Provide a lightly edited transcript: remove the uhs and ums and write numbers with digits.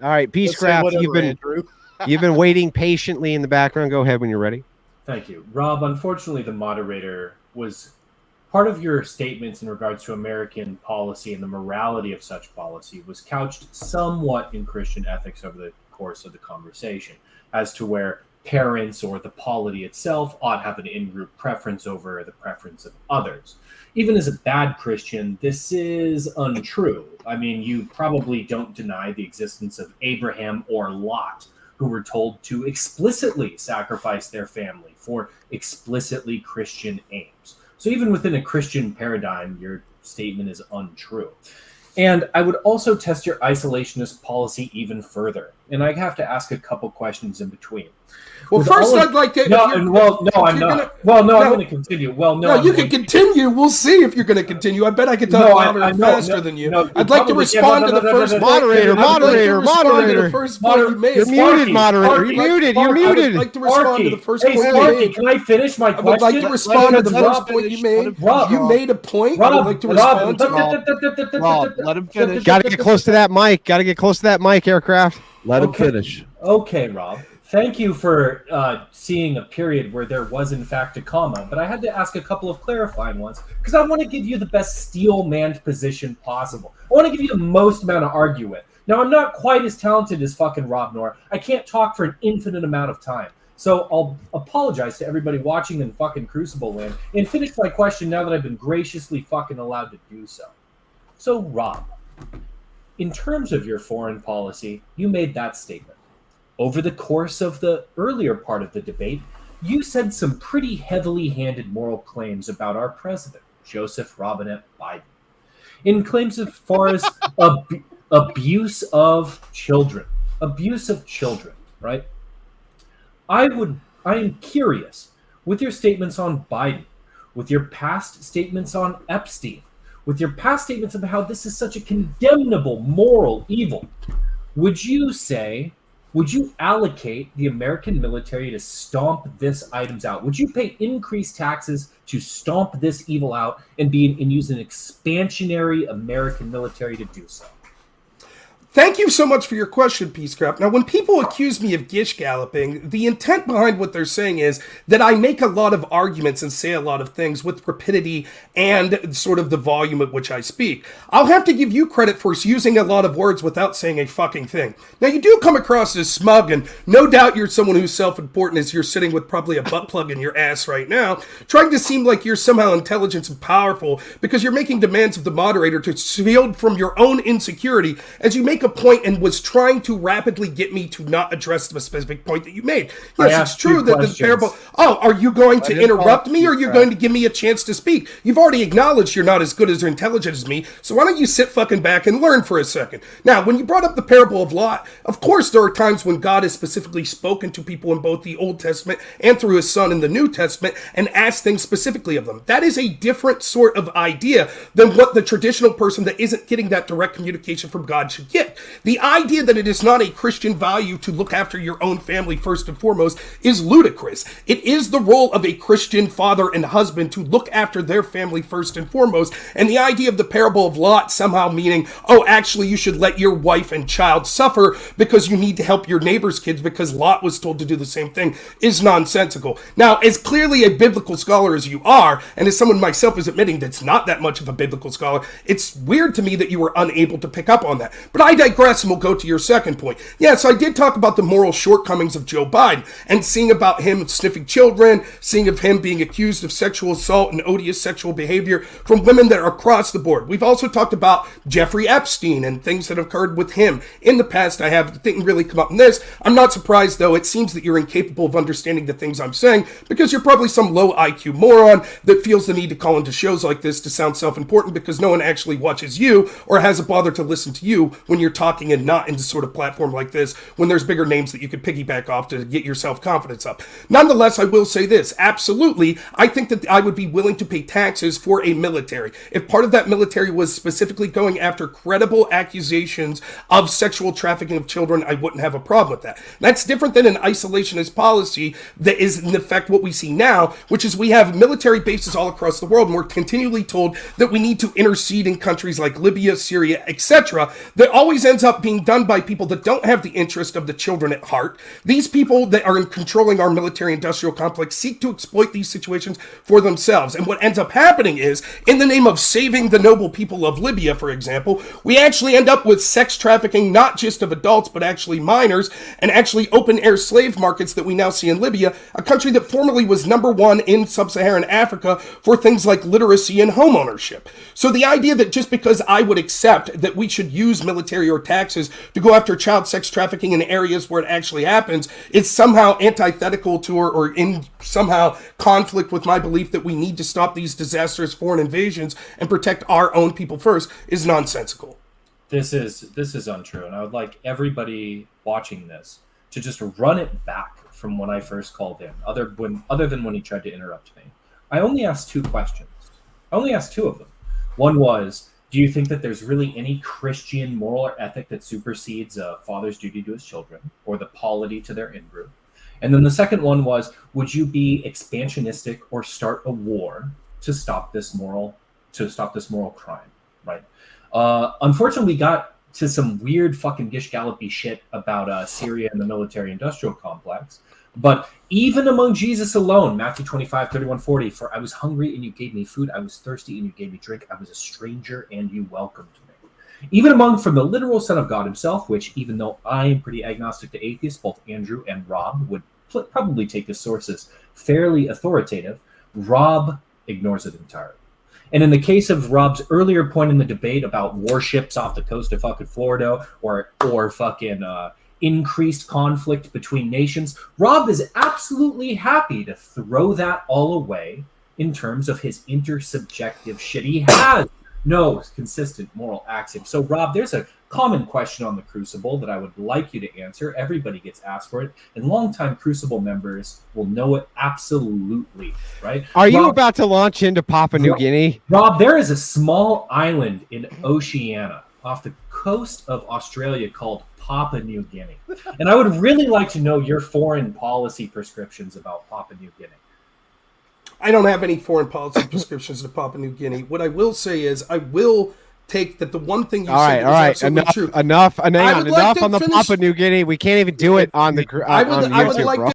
All right, Peacecraft, you've been waiting patiently in the background. Go ahead when you're ready. Thank you. Rob, unfortunately, the moderator was part of your statements in regards to American policy and the morality of such policy was couched somewhat in Christian ethics over the course of the conversation as to where parents or the polity itself ought to have an in-group preference over the preference of others. Even as a bad Christian, this is untrue. I mean, you probably don't deny the existence of Abraham or Lot, who were told to explicitly sacrifice their family for explicitly Christian aims. So even within a Christian paradigm, your statement is untrue. And I would also test your isolationist policy even further. And I have to ask a couple questions in between. Well, first, I'd like to. I'm not. I'm going to continue. You can continue. We'll see if you're going to continue. I bet I can talk louder and faster than you. I'd like to respond to the first moderator. The first point you made. You're muted, moderator. You're muted. I'd like to respond to the first point you made. Can I finish my question? I would like to respond to the first point you made. You made a point. I would like to respond to Rob, let him finish. Got to get close to that mic. Aircraft. Let him finish. Okay, Rob. Thank you for seeing a period where there was, in fact, a comma, but I had to ask a couple of clarifying ones because I want to give you the best steel-manned position possible. I want to give you the most amount to argue with. Now, I'm not quite as talented as fucking Rob Nor. I can't talk for an infinite amount of time. So I'll apologize to everybody watching in fucking Crucible Land and finish my question now that I've been graciously fucking allowed to do so. So, Rob, in terms of your foreign policy, you made that statement. Over the course of the earlier part of the debate, you said some pretty heavily handed moral claims about our president, Joseph Robinette Biden, in claims as far as abuse of children, right? I am curious, with your statements on Biden, with your past statements on Epstein, with your past statements about how this is such a condemnable moral evil, would you allocate the American military to stomp this items out? Would you pay increased taxes to stomp this evil out and use an expansionary American military to do so? Thank you so much for your question, Peacecraft. Now, when people accuse me of gish galloping, the intent behind what they're saying is that I make a lot of arguments and say a lot of things with rapidity and sort of the volume at which I speak. I'll have to give you credit for using a lot of words without saying a fucking thing. Now, you do come across as smug, and no doubt you're someone who's self-important as you're sitting with probably a butt plug in your ass right now, trying to seem like you're somehow intelligent and powerful because you're making demands of the moderator to shield from your own insecurity as you make a point and was trying to rapidly get me to not address the specific point that you made. Yes, it's true that the parable... Oh, are you going to interrupt me or are you going to give me a chance to speak? You've already acknowledged you're not as good as or intelligent as me, so why don't you sit fucking back and learn for a second? Now, when you brought up the parable of Lot, of course there are times when God has specifically spoken to people in both the Old Testament and through his son in the New Testament and asked things specifically of them. That is a different sort of idea than what the traditional person that isn't getting that direct communication from God should get. The idea that it is not a Christian value to look after your own family first and foremost is ludicrous. It is the role of a Christian father and husband to look after their family first and foremost, and the idea of the parable of Lot somehow meaning, oh, actually you should let your wife and child suffer because you need to help your neighbor's kids because Lot was told to do the same thing is nonsensical. Now, as clearly a biblical scholar as you are, and as someone myself is admitting that's not that much of a biblical scholar, it's weird to me that you were unable to pick up on that. But I digress, and we'll go to your second point. Yes, I did talk about the moral shortcomings of Joe Biden, and seeing about him sniffing children, seeing of him being accused of sexual assault and odious sexual behavior from women that are across the board. We've also talked about Jeffrey Epstein and things that have occurred with him in the past. Didn't really come up in this. I'm not surprised, though. It seems that you're incapable of understanding the things I'm saying because you're probably some low IQ moron that feels the need to call into shows like this to sound self-important because no one actually watches you or has a bother to listen to you when you're talking and not into sort of platform like this when there's bigger names that you could piggyback off to get your self-confidence up. Nonetheless, I will say this. Absolutely, I think that I would be willing to pay taxes for a military. If part of that military was specifically going after credible accusations of sexual trafficking of children, I wouldn't have a problem with that. That's different than an isolationist policy that is in effect what we see now, which is we have military bases all across the world, and we're continually told that we need to intercede in countries like Libya, Syria, etc., that always always ends up being done by people that don't have the interest of the children at heart. These people that are controlling our military-industrial complex seek to exploit these situations for themselves. And what ends up happening is, in the name of saving the noble people of Libya, for example, we actually end up with sex trafficking, not just of adults, but actually minors, and actually open-air slave markets that we now see in Libya, a country that formerly was #1 in sub-Saharan Africa for things like literacy and home ownership. So the idea that just because I would accept that we should use military or taxes to go after child sex trafficking in areas where it actually happens is somehow antithetical to or in somehow conflict with my belief that we need to stop these disastrous foreign invasions and protect our own people first is nonsensical. This is untrue, and I would like everybody watching this to just run it back from when I first called in, other than when he tried to interrupt me. I only asked 2 questions. I only asked 2 of them. One was, do you think that there's really any Christian moral or ethic that supersedes a father's duty to his children or the polity to their in-group? And then the second one was, would you be expansionistic or start a war to stop this moral crime, right? Unfortunately, we got to some weird fucking Gish Gallopy shit about Syria and the military-industrial complex. But even among Jesus alone, Matthew 25, 31, 40, for I was hungry and you gave me food, I was thirsty and you gave me drink, I was a stranger and you welcomed me. Even among from the literal Son of God himself, which even though I am pretty agnostic to atheists, both Andrew and Rob would probably take the sources fairly authoritative, Rob ignores it entirely. And in the case of Rob's earlier point in the debate about warships off the coast of fucking Florida or fucking increased conflict between nations, Rob is absolutely happy to throw that all away in terms of his intersubjective shit. He has no consistent moral axiom. So, Rob, there's a common question on the Crucible that I would like you to answer. Everybody gets asked for it, and longtime Crucible members will know it absolutely, right? Are you about to launch into Papua New Guinea? Rob, there is a small island in Oceania off the coast of Australia called Papua New Guinea. And I would really like to know your foreign policy prescriptions about Papua New Guinea. I don't have any foreign policy prescriptions to Papua New Guinea. What I will say is I will take that the one thing you said is absolutely true. Enough on the finish- Papua New Guinea. We can't even do it on the I would like YouTube, to